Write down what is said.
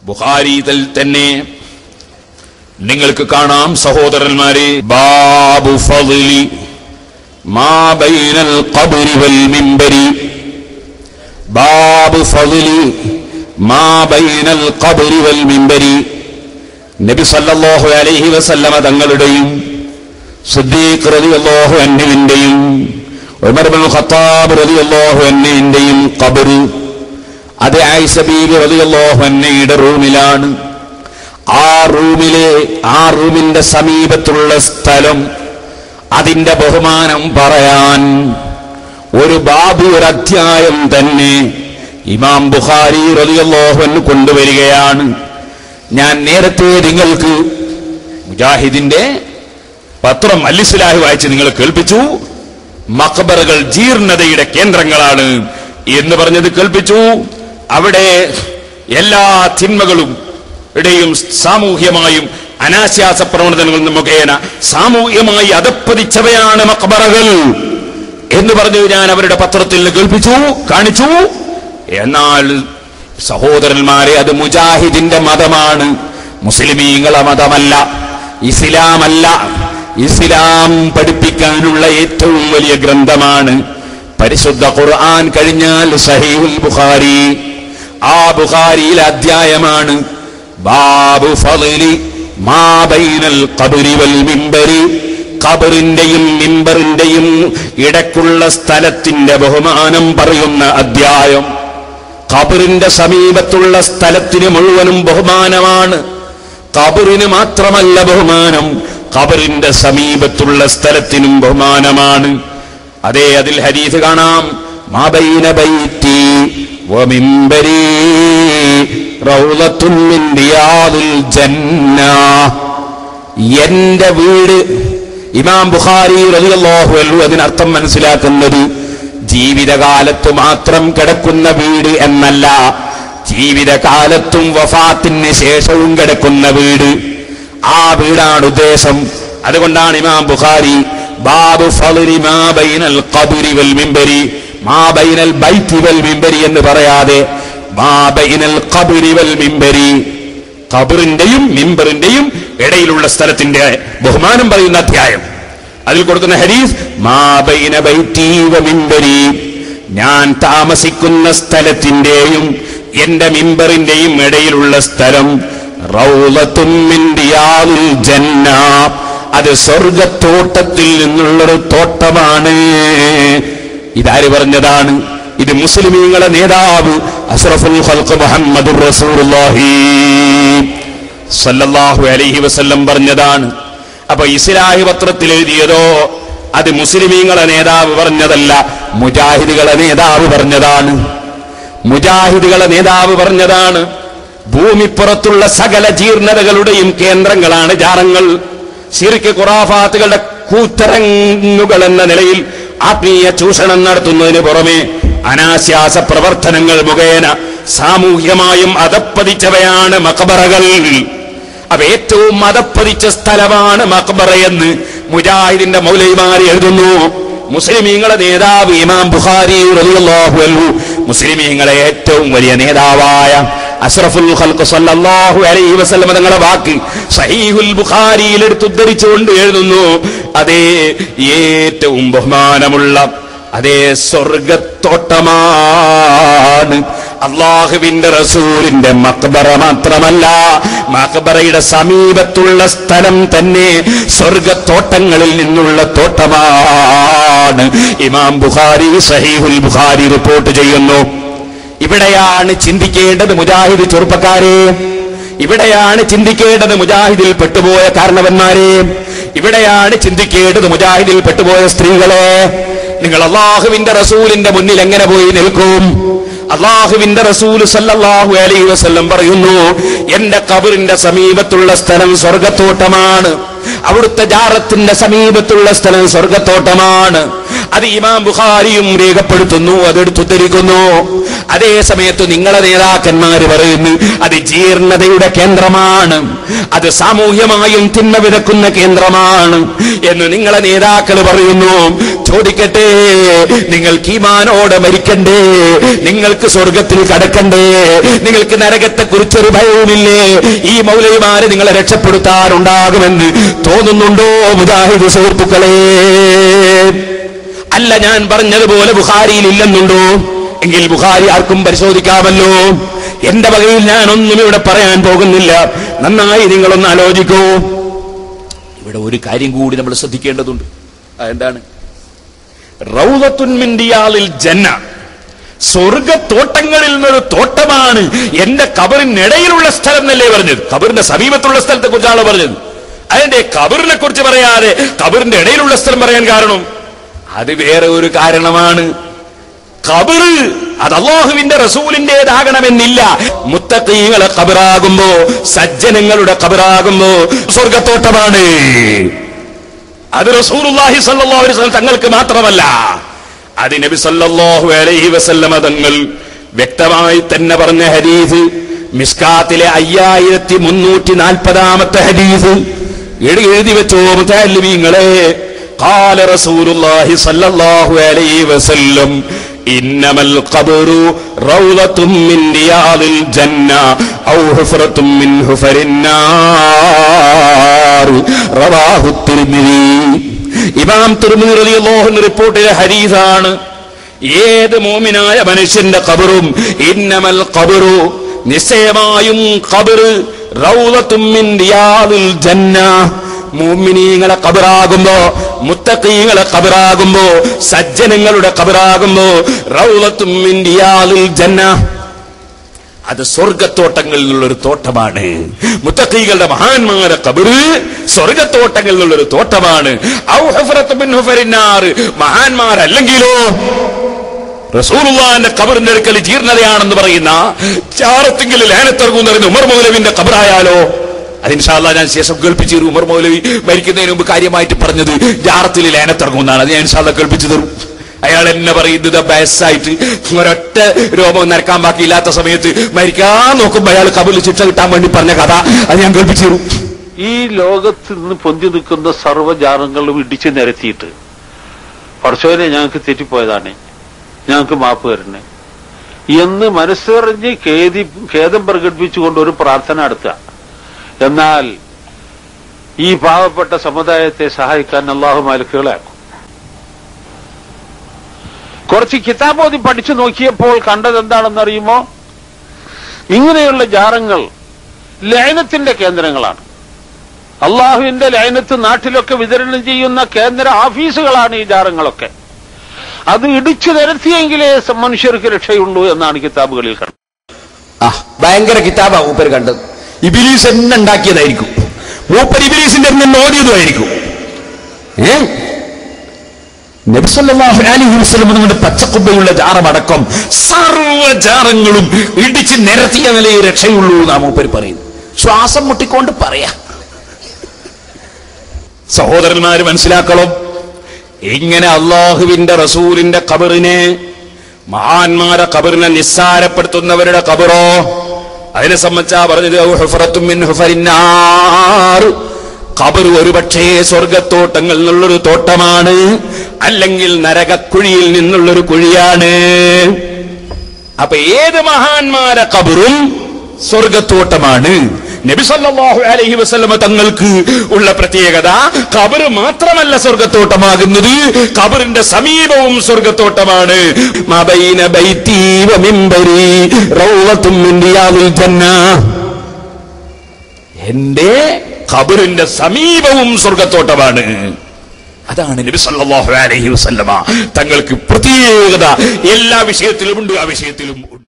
ബുഖാരിയിൽ തന്നെ നിങ്ങൾക്ക് കാണാം സഹോദരന്മാരെ, ബാബു ഫളി മാ ബൈനൽ ഖബ്രി വൽ മിംബരി, ബാബു ഫളി മാ ബൈനൽ ഖബ്രി വൽ മിംബരി. നബി സല്ലല്ലാഹു അലൈഹി വസല്ലമ തങ്ങളുടെയും സിദ്ദീഖ് റളിയല്ലാഹു അൻഹുവിന്റെയും ഉമർ ഇബ്നുൽ ഖത്താബ് റളിയല്ലാഹു അൻഹുവിന്റെയും ഖബർ അത് ആയിഷ ബീവി റളിയല്ലാഹു അൻഹയുടെ റൂമിലാണ്. ആ റൂമിന്റെ സമീപത്തുള്ള സ്ഥലം, അതിന്റെ ബഹുമാനം പറയാൻ ഒരു ബാബു, ഒരു അധ്യായം തന്നെ ഇമാം ബുഖാരി റളിയല്ലാഹു അൻഹു കൊണ്ടുവരികയാണ്. ഞാൻ നേരത്തെ നിങ്ങൾക്ക് മുജാഹിദിന്റെ പത്രം അൽ ഇസ്ലാഹ് വായിച്ച് നിങ്ങൾ കേൾപ്പിച്ചു. മഖബറകൾ ജീർണതയുടെ കേന്ദ്രങ്ങളാണ് എന്ന് പറഞ്ഞത് കേൾപ്പിച്ചു. അവിടെ എല്ലാ തിന്മകളും ഇടയും സാമൂഹ്യമായും അനാശാസ പ്രവണതകളിൽ മുഖേന സാമൂഹ്യമായി അധപ്പതിച്ചവയാണ് മഖബറകൾ എന്ന് പറഞ്ഞു ഞാൻ അവരുടെ പത്രത്തിൽ കേൾപ്പിച്ചു, കാണിച്ചു. എന്നാൽ സഹോദരന്മാരെ, അത് മുജാഹിദിന്റെ മതമാണ്, മുസ്ലിമീങ്ങളെ മതമല്ല, ഇസ്ലാമല്ല. ഇസ്ലാം പഠിപ്പിക്കാനുള്ള ഏറ്റവും വലിയ ഗ്രന്ഥമാണ് പരിശുദ്ധ ഖുർആൻ കഴിഞ്ഞാൽ സഹീഹുൽ ബുഖാരി. ആ ബുഖാരിയിലെ അധ്യായമാണ് ബാബു ഫളി മാ ബൈനൽ ഖബ്രി വൽ മിംബരി. ഖബറിന്റെയും മിംബറിന്റെയും ഇടക്കുള്ള സ്ഥലത്തിന്റെ ബഹുമാനം പറയുന്ന അധ്യായം. ഖബറിന്റെ സമീപത്തുള്ള സ്ഥലത്തിന് മുഴുവനും ബഹുമാനമാണ്. ഖബറിന് മാത്രമല്ല ബഹുമാനം, ഖബറിന്റെ സമീപത്തുള്ള സ്ഥലത്തിനും ബഹുമാനമാണ്. അതേ, അതിൽ ഹദീസ് കാണാം, മാ ബൈന ബൈതി വ മിംബരി റൗളത്തുൻ മിൻ റിയാദിൽ ജന്ന. എന്റെ വീട്, ഇമാം ബുഖാരി റളിയല്ലാഹു അൻഹു അതിനർത്ഥം മനസ്സിലാക്കുന്നത് ജീവിതകാലത്ത് മാത്രം കിടക്കുന്ന വീട് എന്നല്ല, ജീവിതകാലത്തും വഫാത്തിന് ശേഷവും കിടക്കുന്ന വീട്. ആ വീടാണ് ഉദ്ദേശം. അതുകൊണ്ടാണ് ഇമാം ബുഖാരി ബാബു ഫളി മാ ബൈനൽ ഖബ്രി വൽ മിംബരി, മാ ബൈനൽ ബൈതി വൽ മിംബരി എന്ന് പറയാതെ മാ ബൈനൽ ഖബ്രി വൽ മിംബരി, ഖബറിന്റെയും മിംബറിന്റെയും ഇടയിലുള്ള സ്ഥലത്തിന്റെ ബഹുമാനം പറയുന്ന അധ്യായം. അതിൽ കൊടുക്കുന്ന ഹദീസ്, മാ ബൈന ബൈതി വ മിംബരി, ഞാൻ താമസിക്കുന്ന സ്ഥലത്തിന്റെയും എന്റെ മിംബറിന്റെയും ഇടയിലുള്ള സ്ഥലം റൗളത്തുൻ മിൻ റിയാദിൽ ജന്ന, അത് സ്വർഗത്തോട്ടത്തിൽ നിന്നുള്ളൊരു തോട്ടമാണ്. ഇതാര് പറഞ്ഞതാണ്? ഇത് മുസ്ലിമീങ്ങളെ നേതാവ് അഷ്റഫുൽ ഖൽഖ് മുഹമ്മദുർ റസൂലുള്ളാഹി സല്ലല്ലാഹു അലൈഹി വസല്ലം പറഞ്ഞതാണ്. അപ്പൊ ഇസ്ലാഹി പത്രത്തിൽ എഴുതിയതോ അത് മുസ്ലിമീങ്ങളെ നേതാവ് പറഞ്ഞതല്ല, മുജാഹിദുകളെ നേതാവ് പറഞ്ഞതാണ്. മുജാഹിദുകളെ നേതാവ് പറഞ്ഞതാണ്. ഭൂമിപ്പുറത്തുള്ള സകല ജീർണതകളുടെയും കേന്ദ്രങ്ങളാണ് ജാറങ്ങൾ. ശിർക്ക് ഖുറാഫാത്തുകളുടെ കൂത്തരങ്ങുകൾ എന്ന നിലയിൽ ആത്മീയ ചൂഷണം നടത്തുന്നതിന് പുറമെ അനാശാസ പ്രവർത്തനങ്ങൾ മുഖേന സാമൂഹ്യമായും അധപ്പതിച്ചവയാണ് മഖബറകൾ. അവ ഏറ്റവും അധപ്പതിച്ച സ്ഥലമാണ് മഖബറയെന്ന് മുജാഹിദിന്റെ മൗലവിമാർ എഴുതുന്നു. മുസ്ലിമീങ്ങളെ നേതാവ് ഇമാം ബുഖാരി റളിയല്ലാഹു അൻഹു, മുസ്ലിമീങ്ങളെ ഏറ്റവും വലിയ നേതാവായ അഷ്റഫുൽ ഖൽഖ് സല്ലല്ലാഹു അലൈഹി വസല്ലം തങ്ങളുടെ വാക്ക് സഹീഹുൽ ബുഖാരിയിൽ എടുത്തുദ്ധരിച്ചുകൊണ്ട് എഴുതുന്നു, അതേ ഏറ്റവും ബഹുമാനമുള്ള അതേ സ്വർഗത്തോട്ടമാണ് അല്ലാഹുവിന്റെ റസൂലിന്റെ മഖ്ബറ. മാത്രമല്ല, മഖ്ബറയുടെ സമീപത്തുള്ള സ്ഥലം തന്നെ സ്വർഗത്തോട്ടങ്ങളിൽ നിന്നുള്ള തോട്ടമാണ്. ഇമാം ബുഖാരി സഹീഹുൽ ബുഖാരി റിപ്പോർട്ട് ചെയ്യുന്നു. ഇവിടെയാണ് ചിന്തിക്കേണ്ടത് മുജാഹിദ് ചെറുപ്പക്കാരെ, ഇവിടെയാണ് ചിന്തിക്കേണ്ടത് മുജാഹിദിൽ പെട്ടുപോയ കാരണവന്മാരെ, ഇവിടെയാണ് ചിന്തിക്കേണ്ടത് മുജാഹിദിൽ പെട്ടുപോയ സ്ത്രീകളെ. നിങ്ങൾ അല്ലാഹുവിന്റെ റസൂലിന്റെ മുന്നിൽ എങ്ങനെ പോയി നിൽക്കും? അല്ലാഹുവിന്റെ റസൂൽ സല്ലല്ലാഹു അലൈഹി വസല്ലം പറയുന്നു, എന്റെ ഖബറിന്റെ സമീപത്തുള്ള സ്ഥലം സ്വർഗത്തോട്ടമാണ്, അവിടുത്തെ ജാറത്തിന്റെ സമീപത്തുള്ള സ്ഥലം സ്വർഗത്തോട്ടമാണ്. അത് ഇമാം ബുഖാരിയും രേഖപ്പെടുത്തുന്നു, അതെടുത്തുദ്ധരിക്കുന്നു. അതേ സമയത്ത് നിങ്ങളെ നേതാക്കന്മാര് പറയുന്നു അത് ജീർണതയുടെ കേന്ദ്രമാണ്, അത് സാമൂഹ്യമായും തിന്മ വിതക്കുന്ന കേന്ദ്രമാണ് എന്ന് നിങ്ങളെ നേതാക്കൾ പറയുന്നു. ചോദിക്കട്ടെ, നിങ്ങൾക്ക് ഈമാനോടെ മരിക്കണ്ടേ? നിങ്ങൾക്ക് സ്വർഗത്തിൽ കടക്കണ്ടേ? നിങ്ങൾക്ക് നരകത്തെ കുറിച്ചൊരു ഭയവുമില്ലേ? ഈ മൗലവിമാരെ നിങ്ങളെ രക്ഷപ്പെടുത്താറുണ്ടാകുമെന്ന് തോന്നുന്നുണ്ടോ മുജാഹിദ് സുഹൃത്തുക്കളെ? അല്ല, ഞാൻ പറഞ്ഞതുപോലെ ബുഖാരിയിൽ ഇല്ലെന്നുണ്ടോ? എങ്കിൽ ബുഖാരി ആർക്കും പരിശോധിക്കാമല്ലോ. എന്റെ വകയിൽ ഞാനൊന്നും ഇവിടെ പറയാൻ പോകുന്നില്ല. നന്നായി നിങ്ങളൊന്ന് ആലോചിക്കൂ. ഇവിടെ ഒരു കാര്യം കൂടി നമ്മൾ ശ്രദ്ധിക്കേണ്ടതുണ്ട്. അതെന്താണ്? റൗദത്തുൻ മിൻ റിയാദിൽ ജന്ന, സ്വർഗത്തോട്ടങ്ങളിൽ നിന്നൊരു തോട്ടമാണ് എന്റെ ഖബറിനിടയിലുള്ള സ്ഥലം എന്നല്ലേ പറഞ്ഞത്? ഖബറിന്റെ സമീപത്തുള്ള സ്ഥലത്തെ കുറിച്ചാണ് പറഞ്ഞത്. അതിന്റെ ഖബറിനെ കുറിച്ച് പറയാതെ ഖബറിന്റെ ഇടയിലുള്ള സ്ഥലം പറയാൻ കാരണം അത് വേറെ ഒരു കാരണമാണ്. ഖബർ അത് അല്ലാഹുവിന്റെ റസൂലിന്റേതാകണമെന്നില്ല. മുത്തഖീങ്ങളെ ഖബറാകുമ്പോ, സജ്ജനങ്ങളുടെ ഖബറാകുമ്പോ സ്വർഗത്തോട്ടമാണ്. അത് റസൂലുള്ളാഹി സ്വല്ലല്ലാഹു അലൈഹി വസല്ലം തങ്ങൾക്ക് മാത്രമല്ല, അത് നബി സല്ലല്ലാഹു അലൈഹി വസല്ലം തങ്ങൾ വ്യക്തമായി തന്നെ പറഞ്ഞ ഹദീസ്, മിസ്കാത്തിലെ 5340 ഹദീസ് എഴുതി വെച്ചോ മുതല്ലിമീങ്ങളെ. ഖാല റസൂലുള്ളാഹി സ്വല്ലല്ലാഹു അലൈഹി വസല്ലം ഇന്നമൽ ഖബറു റൗളത്തും മിൻ റിയാദിൽ ജന്ന ഔ ഹുഫറത്തും മിൻ ഹുഫരിന്നാർ. റവാഹു തിർമിദി. ഇമാം തിർമിദി റളിയല്ലാഹു അൻഹു റിപ്പോർട്ട് ചെയ്ത ഹദീസാണ്. ഏത് മുഅ്മിനായ മനുഷ്യന്റെ ഖബറും, ഇന്നമൽ ഖബറു, നിശ്ചയമായും ഖബർ, റൗളത്തും മിൻ റിയാദിൽ ജന്ന, മുഅ്മിനീങ്ങളെ ഖബറാകുമ്പോ, മുത്തഖീങ്ങളെ ഖബറാകുമ്പോ, സജ്ജനങ്ങളുടെ ഖബറാകുമ്പോ റൗളത്തും മിൻ റിയാദിൽ ജന്ന, അത് സ്വർഗത്തോട്ടങ്ങളിൽ നിന്നുള്ളൊരു തോട്ടമാണ്. മുത്തഖീകളുടെ മഹാന്മാരുടെ ഖബർ സ്വർഗത്തോട്ടങ്ങളിൽ നിന്നുള്ളൊരു തോട്ടമാണ്. ഔ ഹുഫറത്തും മിൻ ഹുഫരിന്നാർ, മഹാന്മാരല്ലെങ്കിലോ റസൂലുള്ളാഹിന്റെ ഖബറിന്റെ അടുക്കൽ ജീർണതയാണെന്ന് പറയുന്ന ചാറത്തിങ്കിൽ ലാനത്തിറങ്ങുന്ന പറയുന്ന ഉമർ മൗലവിന്റെ ഖബറായാലോ? അത് ഇൻഷാ അല്ലാഹ് ഞാൻ ശേഷം കേൾപ്പിച്ചു തരും. ഉമർ മൗലവി മരിക്കുന്നതിന് മുമ്പ് കാര്യമായിട്ട് പറഞ്ഞത് ജാറത്തിൽ ലാനത്തിറങ്ങുന്നതാണ്. അത് ഞാൻ ഇൻഷാ അല്ലാഹ് കേൾപ്പിച്ചു തരും. അയാൾ എന്നെ പറയുന്നത് ബേസായിട്ട് ഒരൊറ്റ രോമം നരക്കാൻ ബാക്കിയില്ലാത്ത സമയത്ത് മരിക്കാൻ നോക്കുമ്പോ അയാൾ ഖബറിൽ ശിക്ഷ കിട്ടാൻ വേണ്ടി പറഞ്ഞ കഥ അത് ഞാൻ കേൾപ്പിച്ചു തരും. ഈ ലോകത്ത് നിന്ന് പൊന്തി നിൽക്കുന്ന സർവ്വജാലങ്ങളും ഇടിച്ചു നിരത്തിയിട്ട് പടച്ചോനെ ഞങ്ങൾക്ക് തെറ്റിപ്പോയതാണ്, ഞങ്ങൾക്ക് മാപ്പ് തരണേ എന്ന് മനസ്സറിഞ്ഞ് ഖേദം പ്രകടിപ്പിച്ചുകൊണ്ട് ഒരു പ്രാർത്ഥന നടത്തുക. എന്നാൽ ഈ പാവപ്പെട്ട സമുദായത്തെ സഹായിക്കാൻ അല്ലാഹു മാലിക്കുകളാക്കും. കുറച്ച് കിതാബോധി പഠിച്ചു നോക്കിയപ്പോൾ കണ്ടത് എന്താണെന്നറിയുമോ? ഇങ്ങനെയുള്ള ജാറങ്ങൾ ലഅനത്തിന്റെ കേന്ദ്രങ്ങളാണ്. അള്ളാഹുവിന്റെ ലഅനത്ത് നാട്ടിലൊക്കെ വിതരണം ചെയ്യുന്ന കേന്ദ്ര ഓഫീസുകളാണ് ഈ ജാറങ്ങളൊക്കെ. അത് ഇടിച്ചു നിരത്തിയെങ്കിലേ മനുഷ്യർക്ക് രക്ഷയുള്ളൂ എന്നാണ് കിതാബുകളിൽ കണ്ടത്. ഭയങ്കര കിതാബാ മൂപ്പര് കണ്ടത്. ഇബ്ലീസ് എന്നെ ഉണ്ടാക്കിയതായിരിക്കും, മൂപ്പർ ഇബ്ലീസിന്റെ ഓടിയതുമായിരിക്കും. നബി സല്ലല്ലാഹു അലൈഹി വസല്ലം തങ്ങളുടെ പച്ചക്കുബയുള്ള ജാറമടക്കം സർവ്വജാറങ്ങളും ഇടിച്ച് നിരത്തിയ നിലയിൽ രക്ഷയുള്ളൂ എന്നാ മൂപ്പര് പറയുന്നു. ശ്വാസം മുട്ടിക്കൊണ്ട് പറയാ. സഹോദരന്മാര് മനസ്സിലാക്കണം, ഇങ്ങനെ അള്ളാഹുവിന്റെ റസൂലിന്റെ ഖബറിനെ, മഹാന്മാരെ ഖബറിനെ നിസ്സാരപ്പെടുത്തുന്നവരുടെ ഖബറോ അതിനെ സംബന്ധിച്ചാ പറഞ്ഞത് ഹുഫറത്തും മിൻ ഹുഫരിന്നാർ. ഖബർ ഒരുപക്ഷേ സ്വർഗത്തോട്ടങ്ങളിൽ നിന്നുള്ളൊരു തോട്ടമാണ്, അല്ലെങ്കിൽ നരകക്കുഴിയിൽ നിന്നുള്ളൊരു കുഴിയാണ്. അപ്പൊ ഏത് മഹാന്മാരെ ഖബറും സ്വർഗത്തോട്ടമാണ്. നബി സല്ലല്ലാഹു അലൈഹി വസല്ലം തങ്ങൾക്ക് ഉള്ള പ്രത്യേകത ഖബർ മാത്രമല്ല സ്വർഗത്തോട്ടമാകുന്നത്, ഖബറിന്റെ സമീപവും സ്വർഗത്തോട്ടമാണ്. മബൈന ബൈതി വ മിൻബരി റൗളത്തും മിൻ റിയാദിൽ ജന്ന. എന്റെ ഖബറിന്റെ സമീപവും സ്വർഗത്തോട്ടമാണ്. അതാണ് നബി സല്ലല്ലാഹു അലൈഹി വസല്ലമ തങ്ങൾക്ക് പ്രത്യേകത. എല്ലാ വിഷയത്തിലുമുണ്ട്, ആ വിഷയത്തിലും ഉണ്ട്.